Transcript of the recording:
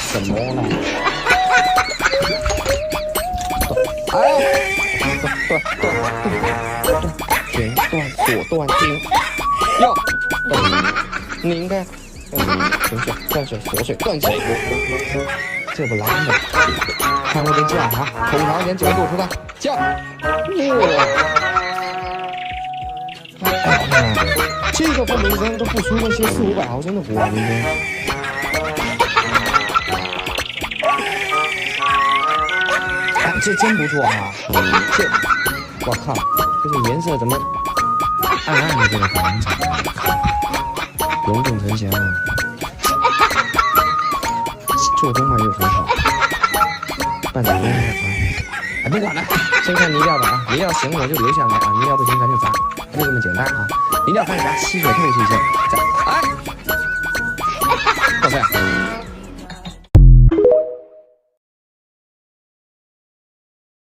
什么呢？哎，断金哟，你应该断水锁水断水，这不拉吗？看我的脚啊，头上连脚露出来，脚，这个分门针都不输那些400-500毫升的火，今天。这真不错啊！这，我靠，这个颜色怎么暗暗的？这个房子，龙凤呈祥啊，做工嘛又很好，办点东西啊，哎，不管了，先看泥料吧啊，泥料行我就留下来啊，泥料不行咱就砸，就这么简单啊，泥料开始砸，吸水透气先，砸，哎。